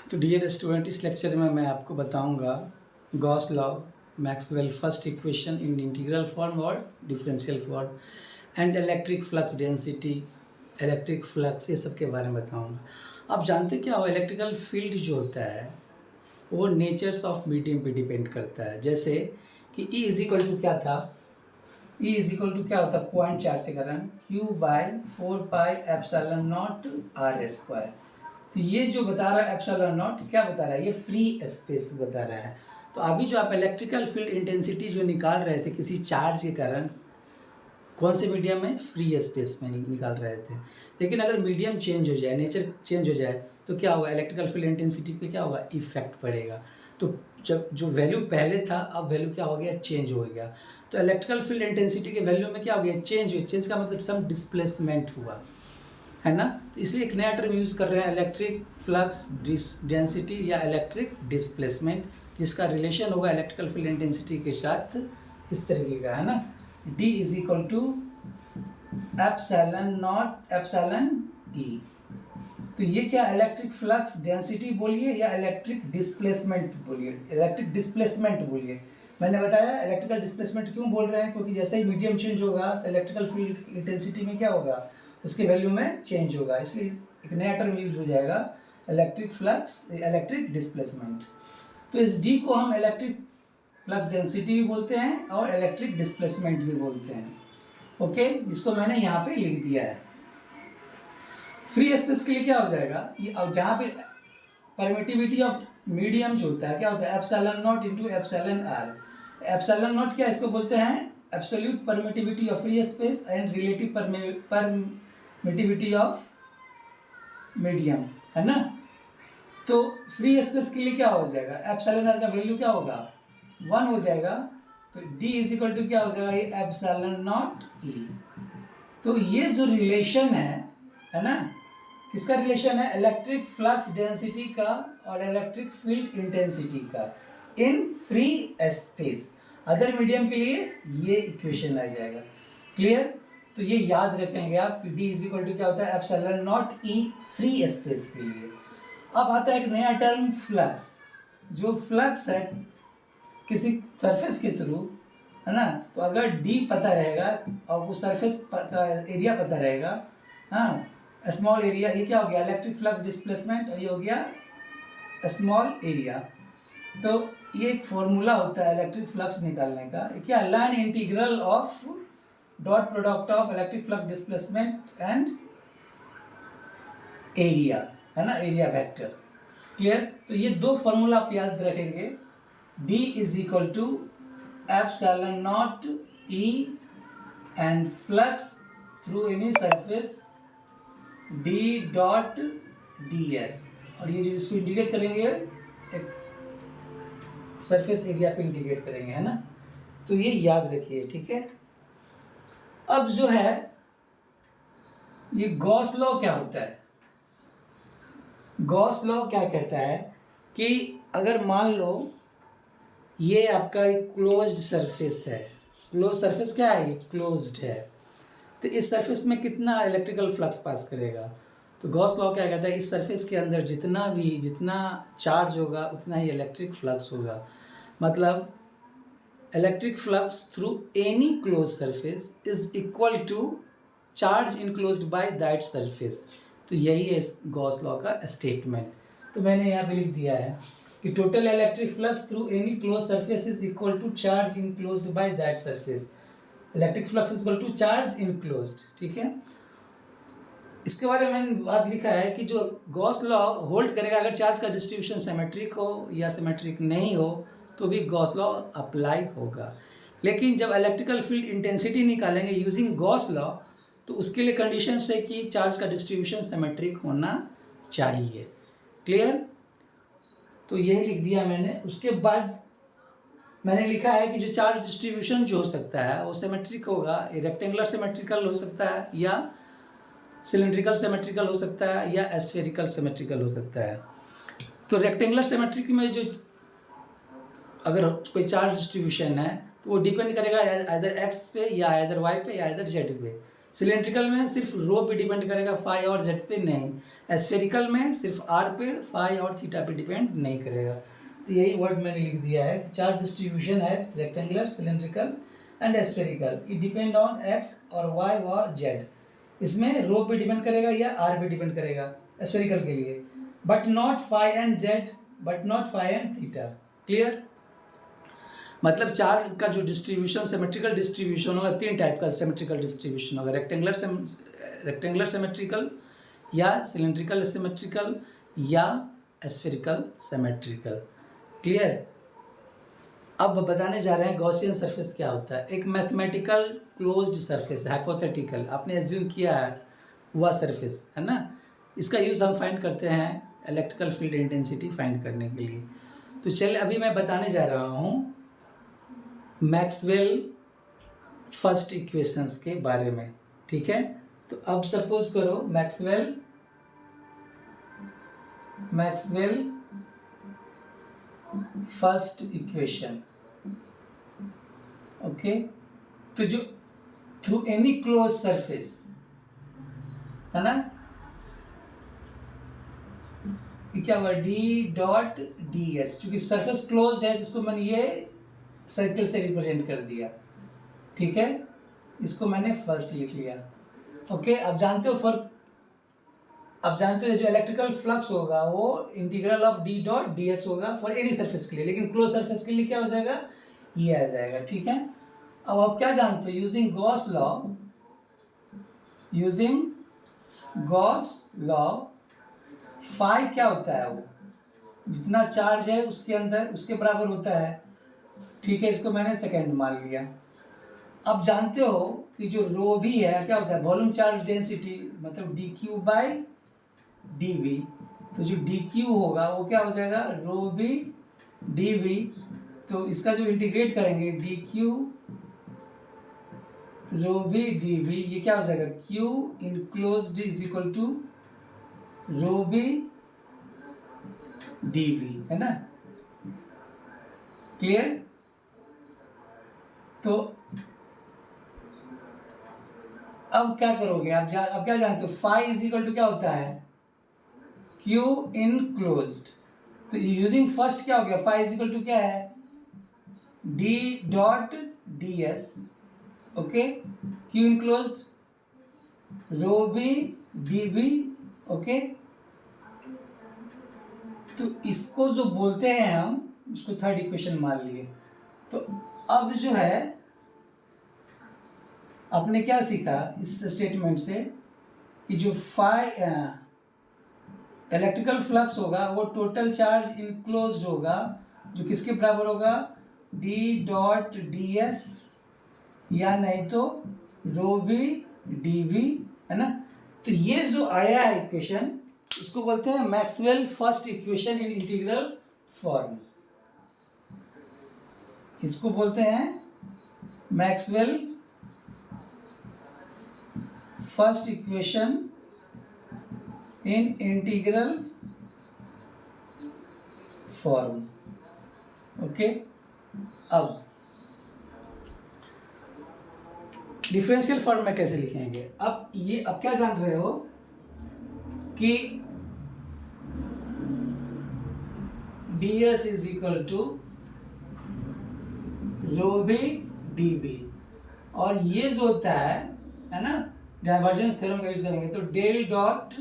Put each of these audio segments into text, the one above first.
तो dear student, इस lecture में मैं आपको बताऊंगा Gauss law, Maxwell first equation in integral form और differential form and electric flux density, electric flux, ये सब के बारे में बताऊंगा। आप जानते क्या हो, इलेक्ट्रिकल फील्ड जो होता है वो नेचर्स ऑफ मीडियम पे डिपेंड करता है। जैसे कि E इज इक्वल टू क्या था, E इज इक्वल टू क्या होता है, पॉइंट चार्ज से करें Q/4πε0 r²। तो ये जो बता रहा है एप्सिलॉन नॉट, क्या बता रहा है, ये फ्री स्पेस बता रहा है। तो अभी जो आप इलेक्ट्रिकल फील्ड इंटेंसिटी जो निकाल रहे थे किसी चार्ज के कारण, कौन से मीडियम में, फ्री स्पेस में निकाल रहे थे। लेकिन अगर मीडियम चेंज हो जाए, नेचर चेंज हो जाए, तो क्या होगा, इलेक्ट्रिकल फील्ड इंटेंसिटी पे क्या होगा, इफेक्ट पड़ेगा। तो जब जो वैल्यू पहले था, अब वैल्यू क्या हो गया, चेंज हो गया। तो इलेक्ट्रिकल फील्ड इंटेंसिटी के वैल्यू में क्या हो गया, चेंज हुई। चेंज का मतलब सम डिस्प्लेसमेंट हुआ, है ना। तो इसलिए एक नया टर्म यूज़ कर रहे हैं, इलेक्ट्रिक फ्लक्स डेंसिटी या इलेक्ट्रिक डिस्प्लेसमेंट, जिसका रिलेशन होगा इलेक्ट्रिकल फील्ड इंटेंसिटी के साथ इस तरीके का, है ना। D is equal to epsilon naught epsilon E। तो ये क्या, इलेक्ट्रिक फ्लक्स डेंसिटी बोलिए या इलेक्ट्रिक डिस्प्लेसमेंट बोलिए, इलेक्ट्रिक डिस्प्लेसमेंट बोलिए। मैंने बताया इलेक्ट्रिकल डिस्प्लेसमेंट क्यों बोल रहे हैं, क्योंकि जैसे ही मीडियम चेंज होगा तो इलेक्ट्रिकल फील्ड इंटेंसिटी में क्या होगा, उसके वैल्यू में चेंज होगा। इसलिए एक नया टर्म यूज हो जाएगा, इलेक्ट्रिक फ्लक्स, इलेक्ट्रिक डिस्प्लेसमेंट। तो इस D को हम इलेक्ट्रिक फ्लक्स डेंसिटी भी बोलते हैं और इलेक्ट्रिक डिस्प्लेसमेंट भी बोलते हैं। ओके, इसको मैंने यहाँ पे लिख दिया है। फ्री स्पेस के लिए क्या हो जाएगा, ये अब जहाँ पे परमिटिविटी ऑफ मीडियम जो होता है, क्या होता है, epsilon naught into epsilon R. Epsilon naught क्या, इसको बोलते हैं absolute permittivity of free space and relative permittivity of medium, है ना। तो फ्री स्पेस के लिए क्या हो जाएगा, एप्सिलॉन आर का वैल्यू क्या होगा, 1 हो जाएगा। तो D इज इक्वल टू क्या हो जाएगा, ये एप्सिलॉन नॉट E। तो ये जो रिलेशन है ना, किसका रिलेशन है, इलेक्ट्रिक फ्लक्स डेंसिटी का और इलेक्ट्रिक फील्ड इंटेंसिटी का in free space. Other medium के लिए ये इक्वेशन आ जाएगा। क्लियर। तो ये याद रखेंगे आप कि D इज इक्वल टू क्या होता है, epsilon naught E free space के लिए। अब आता है एक नया टर्म, फ्लक्स। जो फ्लक्स है किसी सरफेस के थ्रू, है ना, तो अगर D पता रहेगा और वो सरफेस का एरिया पता रहेगा, हाँ, स्मॉल एरिया, ये क्या हो गया, इलेक्ट्रिक फ्लक्स डिस्प्लेसमेंट, और ये हो गया स्मॉल एरिया। तो ये एक फॉर्मूला होता है इलेक्ट्रिक फ्लक्स निकालने का, क्या, line integral of dot product of electric flux displacement and area, है ना, एरिया वेक्टर। क्लियर। तो ये दो फॉर्मूला आप याद रखेंगे, D is equal to epsilon naught E and flux through any surface D dot ds, और ये जो इसको इंडिकेट करेंगे एक सरफेस एरिया पे इंडिकेट करेंगे, है ना। तो ये याद रखिए, ठीक है। अब जो है ये गॉस लॉ क्या होता है, गॉस लॉ क्या कहता है कि अगर मान लो ये आपका एक क्लोज्ड सरफेस है, क्लोज सरफेस क्या है, ये क्लोज्ड है, तो इस सरफेस में कितना इलेक्ट्रिकल फ्लक्स पास करेगा। तो गॉस लॉ क्या कहता है, इस सरफेस के अंदर जितना चार्ज होगा उतना ही इलेक्ट्रिक फ्लक्स होगा। मतलब electric flux through any close surface is equal to charge enclosed by that surface. तो यही है इस गॉस लॉ का स्टेटमेंट। तो मैंने यहाँ पे लिख दिया है कि total electric flux through any close surface is equal to charge enclosed by that surface. Electric flux is equal to charge enclosed, ठीक है। इसके बारे में मैंने बात लिखा है कि जो गॉस लॉ होल्ड करेगा अगर चार्ज का डिस्ट्रीब्यूशन सिमेट्रिक हो या सिमेट्रिक नहीं हो तो भी गॉस लॉ अप्लाई होगा। लेकिन जब इलेक्ट्रिकल फील्ड इंटेंसिटी निकालेंगे यूजिंग गॉस लॉ, तो उसके लिए कंडीशन है कि चार्ज का डिस्ट्रीब्यूशन सिमेट्रिक होना चाहिए। क्लियर। तो यही लिख दिया मैंने। उसके बाद मैंने लिखा है कि जो चार्ज डिस्ट्रीब्यूशन जो हो सकता है वो सिमेट्रिक होगा, रेक्टेंगुलर सिमेट्रिकल हो सकता है या सिलेंड्रिकल सिमेट्रिकल हो सकता है या स्फेरिकल सिमेट्रिकल हो सकता है। तो रेक्टेंगुलर सिमेट्रिक में जो अगर कोई चार्ज डिस्ट्रीब्यूशन है तो वो डिपेंड करेगा इधर एक्स पे या इधर वाई पे या इधर जेड पे। सिलेंड्रिकल में सिर्फ रो पे डिपेंड करेगा, फाई और जेड पे नहीं। स्फेरिकल में सिर्फ आर पे, फाई और थीटा पे डिपेंड नहीं करेगा। तो यही वर्ड मैंने लिख दिया है, charge distribution as rectangular, cylindrical and spherical, it depend on X और वाई और जेड। इसमें रो पे डिपेंड करेगा या आर पे डिपेंड करेगा स्फेरिकल के लिए, but not phi and Z, but not phi and theta. Clear? मतलब चार्ज का जो डिस्ट्रीब्यूशन, सिमेट्रिकल डिस्ट्रीब्यूशन होगा, तीन टाइप का सिमेट्रिकल डिस्ट्रीब्यूशन होगा, रेक्टेंगुलर सिमेट्रिकल या सिलेंड्रिकल सिमेट्रिकल या स्फेरिकल सिमेट्रिकल। क्लियर? अब बताने जा रहे हैं गॉसियन सरफेस क्या होता है। एक मैथमेटिकल क्लोज्ड सरफेस, हाइपोथेटिकल, आपने एज्यूम किया है हुआ सरफेस है ना, इसका यूज़ हम फाइंड करते हैं इलेक्ट्रिकल फील्ड इंटेंसिटी फाइंड करने के लिए। तो चलिए अभी मैं बताने जा रहा हूँ मैक्सवेल फर्स्ट इक्वेशंस के बारे में। ठीक है, तो अब सपोज करो मैक्सवेल फर्स्ट इक्वेशन। ओके, तो जो थ्रू एनी क्लोज सरफेस है ना, क्या हुआ, डी डॉट डी एस, क्योंकि सरफेस क्लोज्ड है जिसको मैंने ये सर्कल से रिप्रेजेंट कर दिया। ठीक है, इसको मैंने फर्स्ट लिख लिया। ओके, अब जानते हो फर्क, अब जानते हो जो इलेक्ट्रिकल फ्लक्स होगा वो integral of D dot D S होगा फॉर एनी सरफेस के लिए, लेकिन क्लोज सरफेस के लिए क्या हो जाएगा, ये आ जाएगा। ठीक है, अब आप क्या जानते हो, यूजिंग गॉस लॉ फाई क्या होता है, वो जितना चार्ज है उसके अंदर उसके बराबर होता है। ठीक है, इसको मैंने सेकेंड मान लिया। अब जानते हो कि जो रो भी है क्या होता है, वॉल्यूम चार्ज डेंसिटी, मतलब D Q by D V. तो जो डी क्यू होगा वो क्या हो जाएगा, रो बी डी वी। तो इसका जो इंटीग्रेट करेंगे D Q rho B D V, ये क्या हो जाएगा, Q enclosed is equal to rho B D V, है ना। क्लियर? तो अब क्या करोगे आप, अब क्या जानते हो, फाई इज इक्वल टू क्या होता है, क्यू इनक्लोज्ड। तो यूजिंग फर्स्ट क्या हो गया, फाई इज इक्वल टू क्या है, D dot D S. Okay, Q enclosed rho B D B. Okay, तो इसको जो बोलते हैं हम, इसको थर्ड इक्वेशन मान लिए। तो अब जो है आपने क्या सीखा इस स्टेटमेंट से कि जो फाई इलेक्ट्रिकल फ्लक्स होगा वो टोटल चार्ज इनक्लोज्ड होगा, जो किसके बराबर होगा, डी डॉट डी एस या नहीं तो रो बी डी वी, है ना। तो ये जो आया है इक्वेशन, इसको बोलते हैं Maxwell first equation in integral form. इसको बोलते हैं Maxwell first equation in integral form. Okay, अब डिफरेंशियल फॉर्म में कैसे लिखेंगे। अब ये, अब क्या जान रहे हो कि D S is equal to rho B D B, और ये जो होता है ना, डाइवर्जेंस थ्योरम का यूज करेंगे तो del dot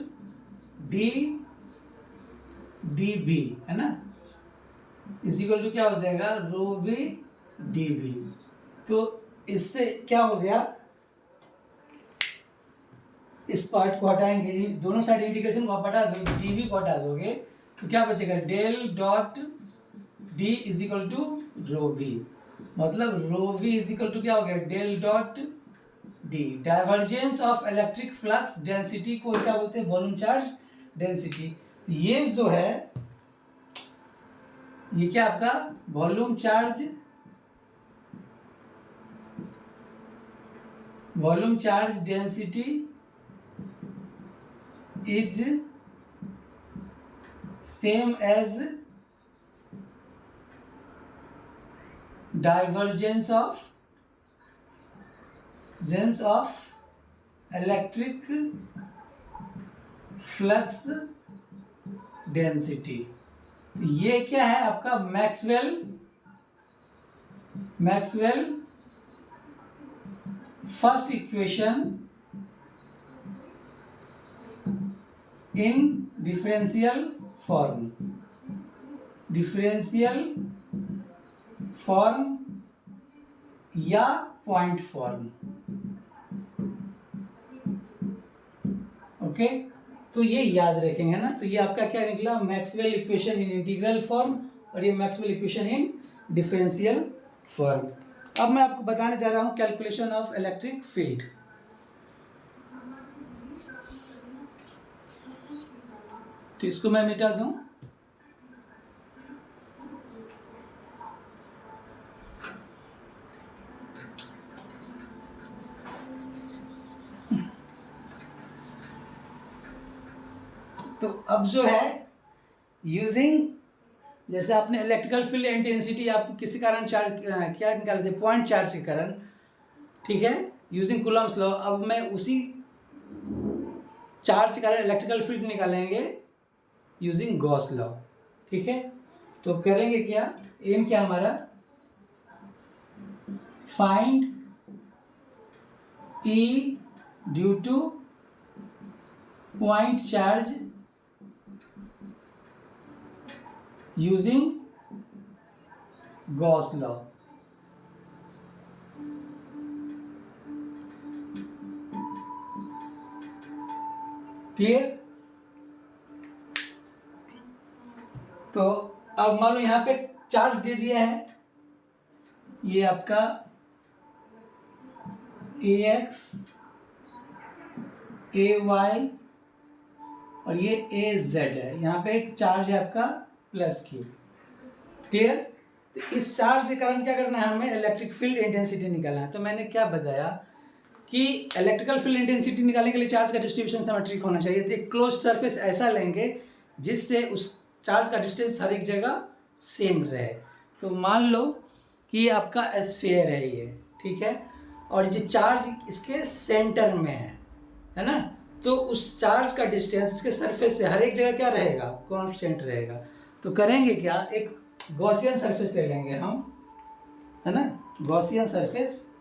D D B, है ना, इज इक्वल टू क्या हो जाएगा, रो बी डी बी। तो इससे क्या हो गया, इस पार्ट को हटाएंगे, दोनों साइड इंटीग्रेशन को आप हटा दोगे, डी बी को हटा दोगे, तो क्या बचेगा, del dot D is equal to rho B, मतलब rho B is equal to क्या हो गया, del dot D. Divergence of electric flux density को क्या बोलते हैं, वॉल्यूम चार्ज डेंसिटी। तो ये जो है ये क्या आपका volume charge density is same as divergence of electric flux density. तो ये क्या है आपका Maxwell first equation in differential form या पॉइंट फॉर्म। ओके, तो ये याद रखेंगे ना। तो ये आपका क्या निकला, Maxwell equation in integral form और ये Maxwell equation in differential form. अब मैं आपको बताने जा रहा हूं कैलकुलेशन ऑफ इलेक्ट्रिक फील्ड। तो इसको मैं मिटा दूं। तो अब जो है यूजिंग, जैसे आपने इलेक्ट्रिकल फील्ड इंटेंसिटी आप किसी कारण चार्ज क्या निकालते हैं, पॉइंट चार्ज के कारण, ठीक है, यूजिंग कूलम्स लॉ। अब मैं उसी चार्ज के कारण इलेक्ट्रिकल फील्ड निकालेंगे यूजिंग गॉस लॉ। ठीक है, तो करेंगे क्या, एम क्या हमारा, find E due two point charge using Gauss law. Clear. तो अब मान लो यहां पे चार्ज दे दिया है, ये आपका AX AY और ये AZ है, यहाँ पे एक चार्ज है आपका प्लस की। क्लियर। तो इस चार्ज के कारण क्या करना है, हमें इलेक्ट्रिक फील्ड इंटेंसिटी निकालना है। तो मैंने क्या बताया कि इलेक्ट्रिकल फील्ड इंटेंसिटी निकालने के लिए चार्ज का डिस्ट्रीब्यूशन सिमेट्रिक होना चाहिए। तो एक क्लोज्ड सरफेस ऐसा लेंगे जिससे उस चार्ज का डिस्टेंस हर एक जगह सेम रहे। तो मान लो कि ये आपका स्फीयर है ये, ठीक है, और ये चार्ज इसके सेंटर में है ना। तो उस चार्ज का डिस्टेंस इसके सरफेस से हर एक जगह क्या रहेगा, कांस्टेंट रहेगा। तो करेंगे क्या, एक गॉसियन सरफेस ले लेंगे हम, है ना, गॉसियन सरफेस।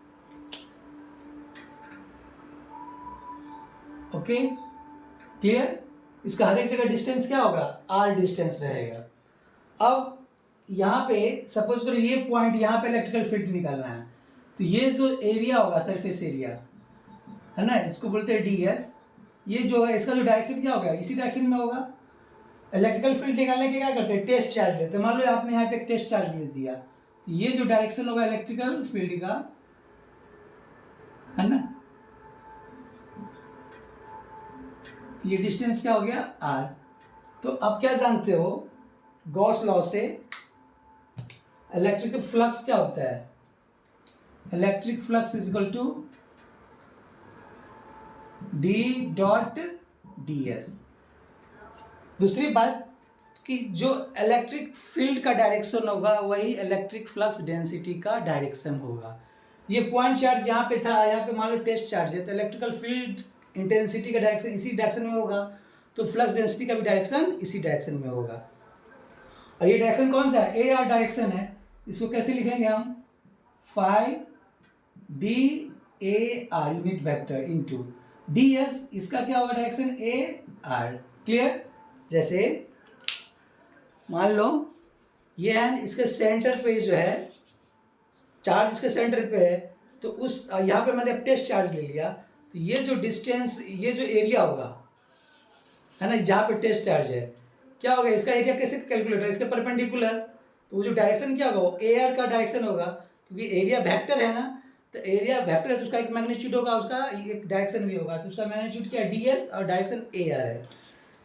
Okay, clear. इसका हर एक जगह डिस्टेंस क्या होगा, r डिस्टेंस रहेगा। अब यहाँ पे सपोज करो ये पॉइंट, यहाँ पे इलेक्ट्रिकल फील्ड निकालना है, तो ये जो एरिया होगा सरफेस एरिया, है ना, इसको बोलते हैं ds। ये जो है इसका जो डायरेक्शन क्या होगा, इसी डायरेक्शन में होगा। इलेक्ट्रिकल फील्ड निकालने के क्या करते हैं, टेस्ट चार्ज लेते हैं। मान लो आपने यहाँ पे एक टेस्ट चार्ज ले दिया, तो ये जो डायरेक्शन होगा इलेक्ट्रिकल फील्ड का, है ना, ये डिस्टेंस क्या हो गया r। तो अब क्या जानते हो गॉस लॉ से, इलेक्ट्रिक फ्लक्स क्या होता है, electric flux is equal to d.ds। दूसरी बात कि जो इलेक्ट्रिक फील्ड का डायरेक्शन होगा वही इलेक्ट्रिक फ्लक्स डेंसिटी का डायरेक्शन होगा। ये पॉइंट चार्ज यहाँ पे था, यहाँ पे मान लो टेस्ट चार्ज है, तो इलेक्ट्रिकल फील्ड इंटेंसिटी का डायरेक्शन इसी डायरेक्शन में होगा, तो फ्लक्स डेंसिटी का भी डायरेक्शन इसी डायरेक्शन में होगा। और ये डायरेक्शन कौन सा है, AR डायरेक्शन है। इसको कैसे लिखेंगे हम, phi DAR unit vector into DS, इसका क्या होगा डायरेक्शन AR। क्लियर। जैसे मान लो ये है, इसके सेंटर पे जो है चार्ज, इसके सेंटर पे है, तो उस यहाँ पे मैंने टेस्ट चार्ज ले लिया, तो ये जो डिस्टेंस, ये जो एरिया होगा, है ना, जहाँ पे टेस्ट चार्ज है, क्या होगा, इसका एरिया कैसे कैलकुलेट होगा, इसके परपेंडिकुलर। तो वो जो डायरेक्शन क्या होगा, वो AR का डायरेक्शन होगा, क्योंकि एरिया वेक्टर है ना, तो एरिया वेक्टर है तो उसका एक मैग्नीट्यूड होगा, उसका एक डायरेक्शन भी होगा, तो उसका मैग्नीट्यूड क्या है, DS, और डायरेक्शन AR है।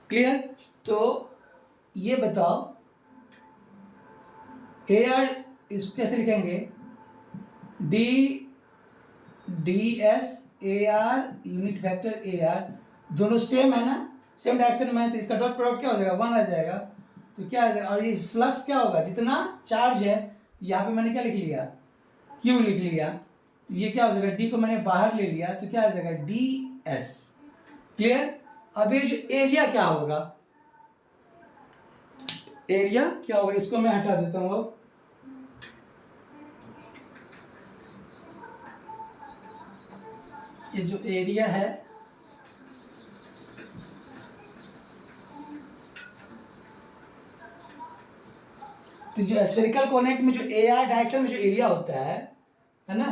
क्लियर। तो ये बताओ AR इसको कैसे लिखेंगे, DS AR unit vector AR, दोनों सेम है ना, सेम डायरेक्शन में है, तो इसका डॉट प्रोडक्ट क्या हो जाएगा, 1 आ जाएगा। तो क्या आ जाएगा, और ये फ्लक्स क्या होगा, जितना चार्ज है, यहाँ पे मैंने क्या लिख लिया, Q लिख लिया, तो ये क्या हो जाएगा, D को मैंने बाहर ले लिया, तो क्या आ जाएगा, एस। क्लियर। अब ये जो एरिया क्या होगा, एरिया क्या होगा, इसको मैं हटा देता हूं। अब ये जो एरिया है तो जो स्फेरिकल कोऑर्डिनेट में जो ए आर डायरेक्शन में जो एरिया होता है ना,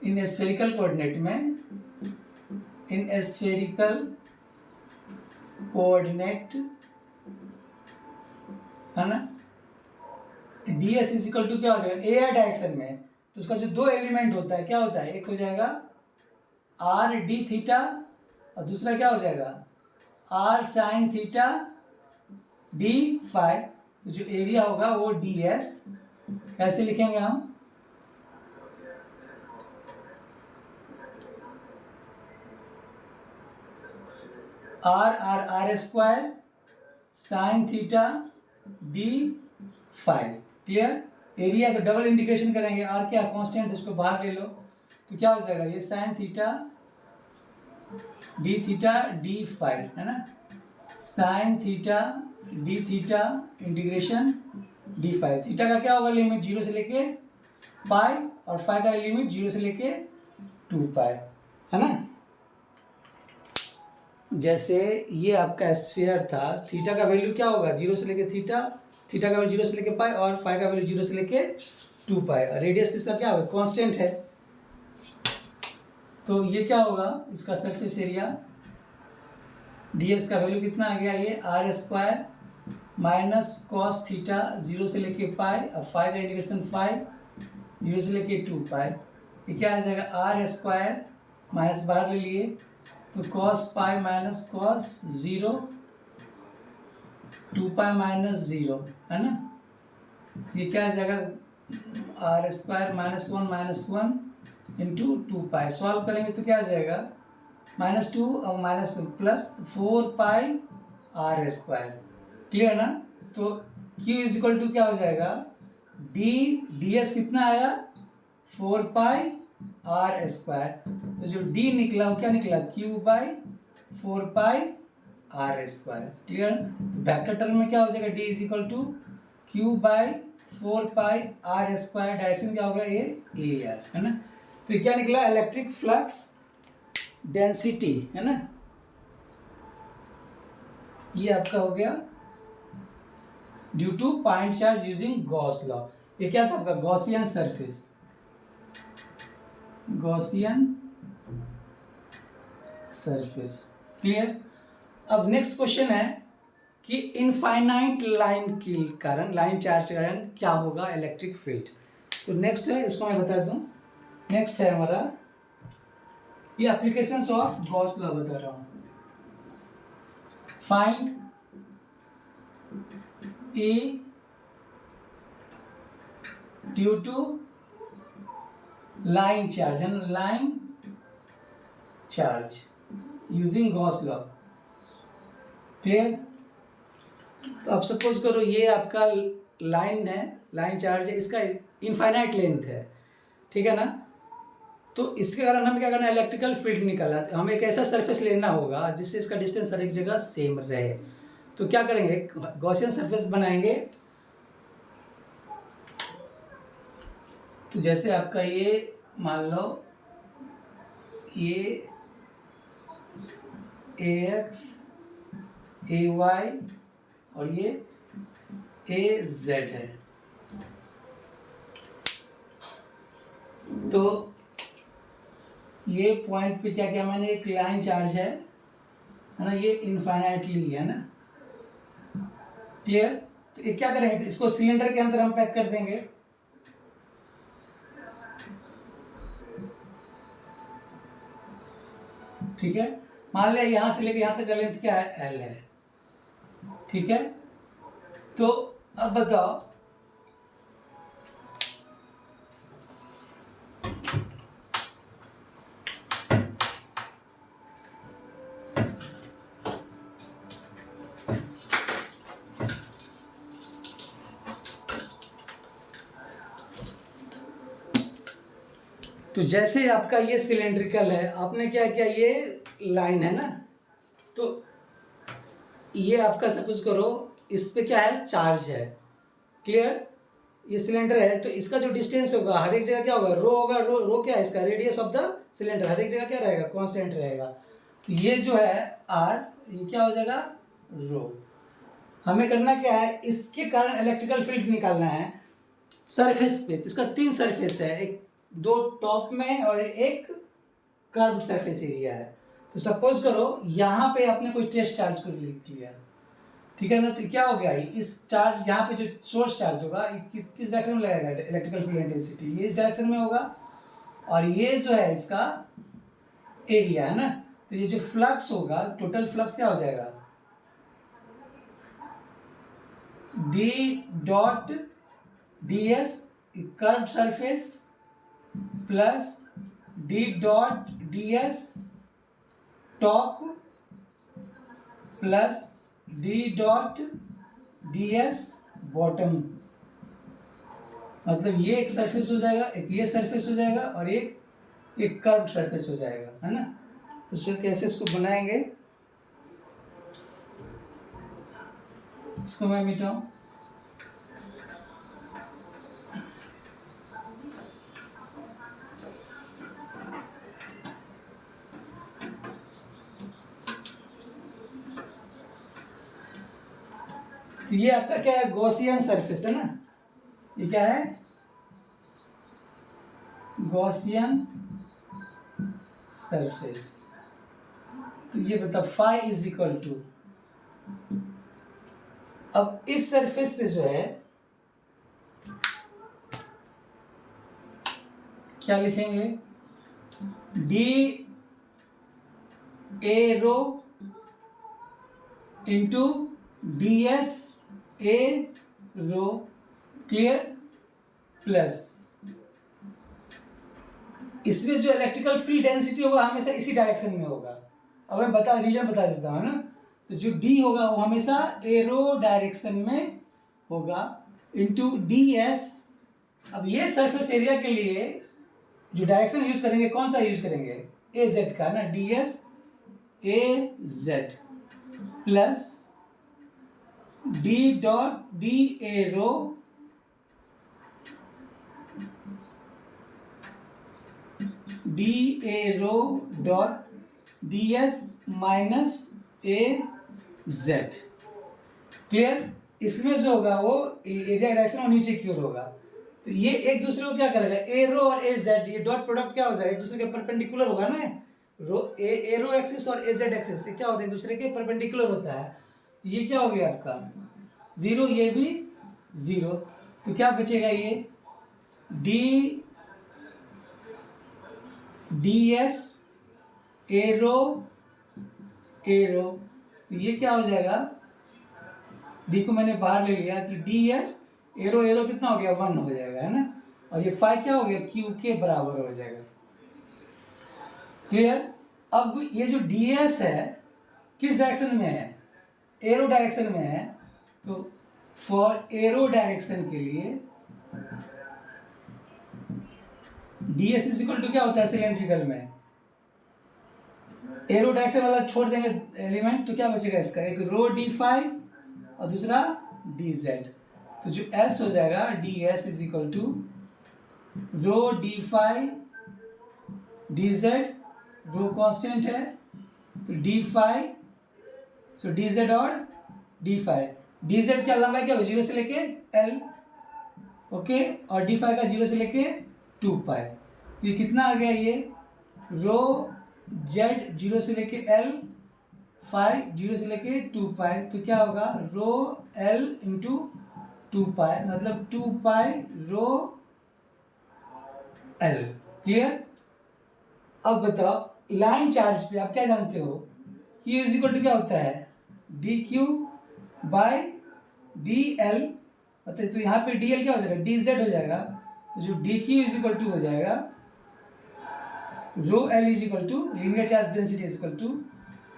इन स्फेरिकल कोऑर्डिनेट में, इन स्फेरिकल कोऑर्डिनेट है ना, D S is equal to क्या हो जाएगा, ए आर डायरेक्शन में तो उसका जो दो एलिमेंट होता है क्या होता है, एक हो जाएगा आर डी थीटा और दूसरा क्या हो जाएगा R sine theta D phi. तो जो एरिया होगा वो डी एस, कैसे लिखेंगे हम, R square sine theta D phi. Clear. Area का डबल इंटीग्रेशन करेंगे, आर क्या कांस्टेंट, उसको बाहर ले लो तो क्या हो जाएगा, ये साइन थीटा डी फाइव है ना, sign theta D theta integration D five. Theta का क्या होगा लिमिट 0 से लेके पाई और फाइव का लिमिट 0 से लेके 2 पाई है ना। जैसे ये आपका स्फीयर था, थीटा का वैल्यू क्या होगा 0 से लेके थीटा का वैल्यू 0 से लेके पाई और फाई का वैल्यू 0 से लेके 2 पाई। रेडियस इसका क्या होगा कांस्टेंट है, तो ये क्या होगा इसका सरफेस एरिया ds का वैल्यू कितना आ गया, ये R square minus cos theta 0 से लेके पाई और फाई का इंटीग्रेशन फाई 0 से लेके 2 पाई। ये क्या आ जाएगा आर स्क्वायर माइनस बाहर ले लिए तो cos pi minus cos 0 2 pi minus 0 है ना। तो ये क्या आ जाएगा R square minus one into 2 pi. Solve करेंगे तो क्या आ जाएगा -2 और -2 plus 4 pi R square. Clear ना। तो Q इज इक्वल टू क्या हो जाएगा डी एस कितना आया 4 पाई आर स्क्वायर। तो जो D निकला वो क्या निकला Q by 4 pi R square. Clear. तो वेक्टर टर्म में क्या हो जाएगा D is equal to Q by 4 pi R square. Direction क्या हो गया ये ए आर है ना। तो ये क्या निकला इलेक्ट्रिक फ्लक्स डेंसिटी है ना, ये आपका हो गया due two point charge using Gauss law. ये क्या था आपका Gaussian surface, Gaussian surface. Clear. अब नेक्स्ट क्वेश्चन है कि इनफाइनाइट लाइन के कारण, लाइन चार्ज के कारण क्या होगा इलेक्ट्रिक फील्ड। तो नेक्स्ट है, इसको मैं बता दूं। नेक्स्ट है हमारा ये एप्लीकेशंस ऑफ गॉस लॉ बता रहा हूं। Find A due to line charge and line charge using Gauss law. Clear. तो अब सपोज करो ये आपका लाइन है, लाइन चार्ज है, इसका इनफाइनाइट लेंथ है, ठीक है ना। तो इसके कारण हमें क्या करना है इलेक्ट्रिकल फील्ड निकालना है। हमें एक ऐसा सरफेस लेना होगा जिससे इसका डिस्टेंस हर एक जगह सेम रहे। तो क्या करेंगे गॉसियन सरफेस बनाएंगे। तो जैसे आपका ये मान लो ये AX AY और ये AZ है। तो ये पॉइंट पे क्या किया मैंने, एक लाइन चार्ज है ना, ये इनफाइनाइटली है ना। क्लियर। तो ये क्या करेंगे इसको सिलेंडर के अंदर हम पैक कर देंगे। ठीक है। मान लिया यहां से लेके यहां तक का लेंथ क्या है L है। ठीक है। तो अब बताओ तो जैसे आपका ये सिलेंड्रिकल है, आपने क्या किया ये लाइन है ना, तो ये आपका सपोज करो इस पे क्या है, चार्ज है, क्लियर। ये सिलेंडर है तो इसका जो डिस्टेंस होगा हर एक जगह क्या होगा, रो होगा। रो क्या है इसका, रेडियस ऑफ द सिलेंडर, हर एक जगह क्या रहेगा, कांस्टेंट रहेगा। तो ये जो है आर, ये क्या हो जाएगा, रो। हमें करना क्या है, इसके कारण इलेक्ट्रिकल फील्ड निकालना है सरफेस पे। तो इसका 3 सरफेस है, एक 2 टॉप में और एक कर्व सरफेस एरिया है। तो सपोज करो यहाँ पे आपने कोई टेस्ट चार्ज को लिख लिया, ठीक है ना, तो क्या हो गया, इस चार्ज यहाँ पे जो सोर्स चार्ज होगा किस डायरेक्शन में लगेगा, इलेक्ट्रिकल फील्ड इंटेंसिटी ये इस डायरेक्शन में होगा, और ये जो है इसका एरिया है ना, तो ये जो फ्लक्स होगा, टोटल फ्लक्स क्या हो जाएगा, D dot D S curve surface plus D dot D S top plus D dot D S bottom. मतलब ये एक सरफेस हो जाएगा, एक ये सरफेस हो जाएगा, और एक कर्व सरफेस हो जाएगा, है ना। तो सर कैसे इसको बनाएंगे, इसको मैं मिटाऊं, तो ये आपका क्या है, गॉसियन सरफेस है ना, ये क्या है, गॉसियन सरफेस। तो ये बता फाई इज इक्वल टू, अब इस सरफेस पे जो है क्या लिखेंगे, D A rho into D S A rho, clear, plus इसमें जो इलेक्ट्रिकल फील्ड डेंसिटी होगा हमेशा इसी डायरेक्शन में होगा। अब मैं रीजन बता देता हूँ ना, तो जो डी होगा वो हमेशा एरो डायरेक्शन में होगा इंटू डी एस। अब ये सरफेस एरिया के लिए जो डायरेक्शन यूज करेंगे कौन सा यूज करेंगे, ए जेड का ना, D S A Z plus D dot D A rho D A rho dot D S minus A Z, clear. इसमें जो होगा वो एरिया डायरेक्शन और नीचे की ओर होगा, तो ये एक दूसरे को क्या करेगा, ए रो और ए जेड, ये डॉट प्रोडक्ट क्या हो जाएगा, एक दूसरे के परपेंडिकुलर होगा ना, रो ए रो एक्सिस और ए जेड एक्सिस क्या होता है, एक दूसरे के परपेंडिकुलर होता है। तो ये क्या हो गया आपका जीरो, ये भी जीरो, तो क्या बचेगा, ये D D S arrow arrow, तो ये क्या हो जाएगा, डी को मैंने बाहर ले लिया, तो डी एस एरो एरो कितना हो गया, 1 हो जाएगा, है ना, और ये फाई क्या हो गया, क्यू के बराबर हो जाएगा, क्लियर। अब ये जो डी एस है किस डायरेक्शन में है, एरो डायरेक्शन में है, तो फॉर एरो डायरेक्शन के लिए D S is equal to क्या होता है सिलेंड्रिकल में, एरो डायरेक्शन वाला छोड़ देंगे एलिमेंट, तो क्या बचेगा इसका, एक रो डी फाई और दूसरा डी जेड, तो जो एस हो जाएगा D S is equal to rho D phi D Z, rho constant है तो D phi, so D Z और डी फाई, डी जेड क्या लंबाई क्या हो, 0 से लेके एल, ओके, और डी फाई का 0 से लेके 2 पाई, तो ये कितना आ गया, ये रो जेड 0 से लेके एल, फाई 0 से लेके 2 पाई, तो क्या होगा रो एल इंटू 2 पाई, मतलब 2 पाई रो एल, क्लियर। अब बताओ लाइन चार्ज पे आप क्या जानते हो, Q इज इक्वल टू क्या होता है, D Q by D L, मतलब तो यहाँ पे डी एल क्या हो जाएगा, डी जेड हो जाएगा, तो जो D Q is equal to हो जाएगा rho L is equal to linear charge density is equal to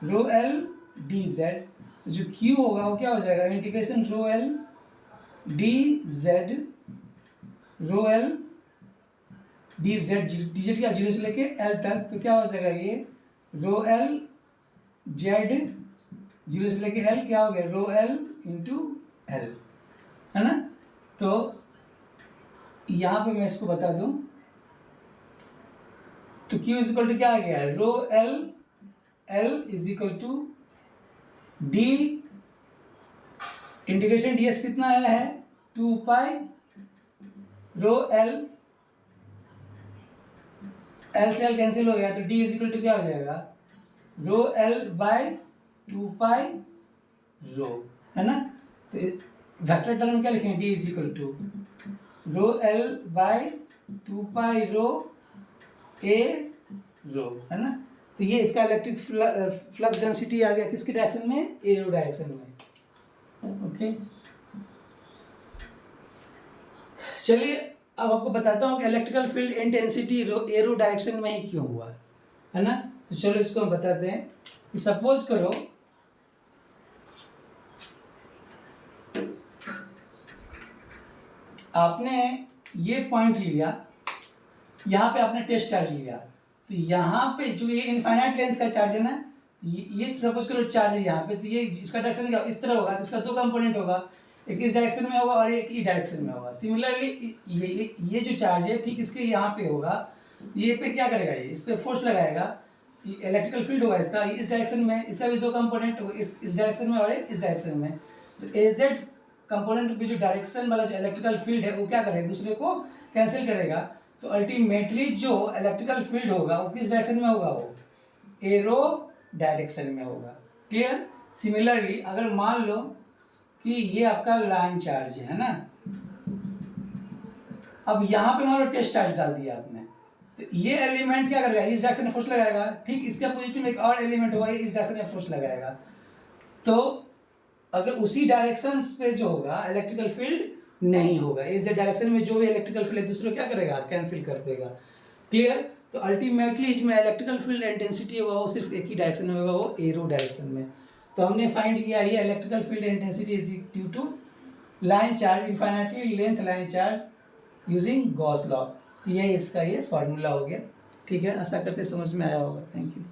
rho L D Z, तो जो क्यू होगा वो क्या हो जाएगा, integration rho L D Z, rho L D Z, D Z क्या 0 से लेके एल तक, तो क्या हो जाएगा ये रो एल जेड 0 से लेके एल क्या हो गया, रो एल इंटू एल, है ना। तो यहाँ पे मैं इसको बता दूं, तो Q इज इक्वल टू क्या आ गया, rho L, L is equal to D, integration ds कितना आया है 2 पाई रो एल, एल से एल कैंसिल हो गया तो d इज इक्वल टू क्या हो जाएगा, रो एल बाय 2 पाई रो, है ना। तो वेक्टर टर्म क्या लिखेंगे, d is equal to rho L by 2 pi rho A rho, है ना। तो ये इसका इलेक्ट्रिक फ्लक्स डेंसिटी आ गया किसकी डायरेक्शन में, एरो डायरेक्शन में। ओके, चलिए अब आपको बताता हूँ कि electrical field intensity arrow direction में ही क्यों हुआ, है ना। तो चलो इसको हम बताते हैं कि सपोज करो आपने ये पॉइंट लिया, यहाँ पे आपने टेस्ट चार्ज लिया, तो यहाँ पे जो ये इनफाइनाइट लेंथ का चार्ज है ना, ये सपोज करो चार्ज है यहाँ पे, तो ये इसका डायरेक्शन क्या इस तरह होगा, इसका दो कंपोनेंट होगा, एक इस डायरेक्शन में होगा और एक ई डायरेक्शन में होगा। सिमिलरली ये जो चार्ज है ठीक इसके यहाँ पे होगा, ये पे क्या करेगा, ये इस पे फोर्स लगाएगा, इलेक्ट्रिकल फील्ड होगा इसका इस डायरेक्शन में, इसका भी दो कंपोनेंट होगा, इस डायरेक्शन में और एक इस डायरेक्शन में। तो एजेड कंपोनेंट में जो डायरेक्शन वाला जो इलेक्ट्रिकल फील्ड है वो क्या करेगा, दूसरे को कैंसिल करेगा। तो अल्टीमेटली जो इलेक्ट्रिकल फील्ड होगा वो किस डायरेक्शन में होगा, वो एरो डायरेक्शन में होगा। क्लियर। सिमिलरली अगर मान लो कि ये आपका लाइन चार्ज है ना, अब यहाँ पे मान लो टेस्ट चार्ज डाल दिया आपने, तो ये एलिमेंट क्या करेगा, इस डायरेक्शन में फोर्स लगाएगा, ठीक इसके अपोजिट में एक और एलिमेंट होगा, इस डायरेक्शन में फोर्स लगाएगा। तो अगर उसी डायरेक्शन पे जो होगा इलेक्ट्रिकल फील्ड नहीं होगा, इस डायरेक्शन में जो भी इलेक्ट्रिकल फील्ड है दूसरे क्या करेगा, कैंसिल कर देगा। क्लियर। तो अल्टीमेटली इसमें इलेक्ट्रिकल फील्ड इंटेंसिटी होगा वो सिर्फ एक ही डायरेक्शन में होगा, वो एरो डायरेक्शन में। तो हमने फाइंड किया ये electrical field intensity is due to line charge, infinitely length line charge using Gauss law. तो ये इसका ये फॉर्मूला हो गया। ठीक है, आशा करते समझ में आया होगा। Thank you.